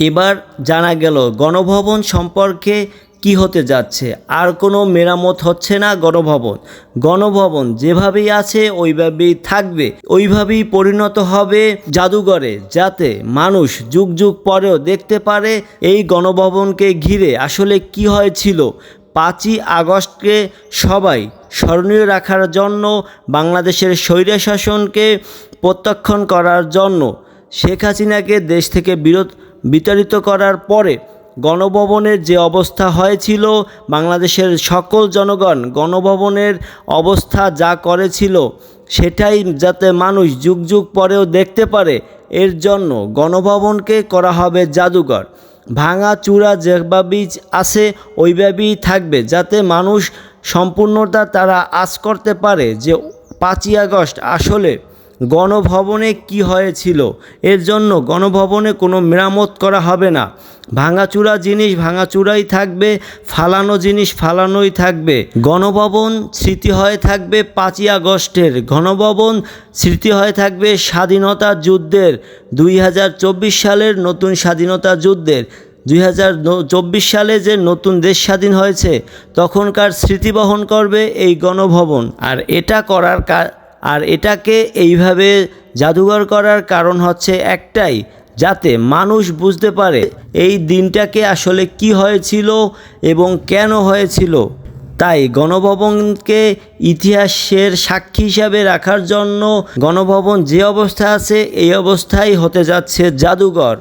এবার জানা গেল গণভবন সম্পর্কে কি হতে যাচ্ছে। আর কোনো মেরামত হচ্ছে না গণভবন যেভাবেই আছে ওইভাবেই থাকবে, ওইভাবেই পরিণত হবে জাদুঘরে, যাতে মানুষ যুগ যুগ পরেও দেখতে পারে এই গণভবনকে ঘিরে আসলে কি হয়েছিল। 5ই আগস্টকে সবাই স্মরণীয় রাখার জন্য, বাংলাদেশের স্বৈরশাসনকে প্রত্যাখ্যান করার জন্য, শেখ হাসিনাকে দেশ থেকে বিতাড়িত করার পরে গণভবনের যে অবস্থা হয়েছিল, বাংলাদেশের সকল জনগণ গণভবনের অবস্থা যা করেছিল সেটাই যাতে মানুষ যুগ যুগ পরেও দেখতে পারে, এর জন্য গণভবনকে করা হবে জাদুঘর। ভাঙা চূড়া যেভাবেই আছে ওইভাবেই থাকবে, যাতে মানুষ সম্পূর্ণতা তারা আঁচ করতে পারে যে 5ই আগস্ট আসলে গণভবনে কি হয়েছিল। এর জন্য গণভবনে কোনো মেরামত করা হবে না। ভাঙাচূড়া জিনিস ভাঙাচূড়াই থাকবে, ফালানো জিনিস ফালানোই থাকবে। গণভবন স্মৃতি হয়ে থাকবে 5ই আগস্টের, গণভবন স্মৃতি হয়ে থাকবে স্বাধীনতা যুদ্ধের, 2024 সালের নতুন স্বাধীনতা যুদ্ধের। 2024 সালে যে নতুন দেশ স্বাধীন হয়েছে তখনকার স্মৃতি বহন করবে এই গণভবন। আর এটাকে এইভাবে জাদুঘর করার কারণ হচ্ছে একটাই, যাতে মানুষ বুঝতে পারে এই দিনটাকে আসলে কি হয়েছিল এবং কেন হয়েছিল। তাই গণভবনকে ইতিহাসের সাক্ষী হিসাবে রাখার জন্য গণভবন যে অবস্থা আছে এই অবস্থায় হতে যাচ্ছে জাদুঘর।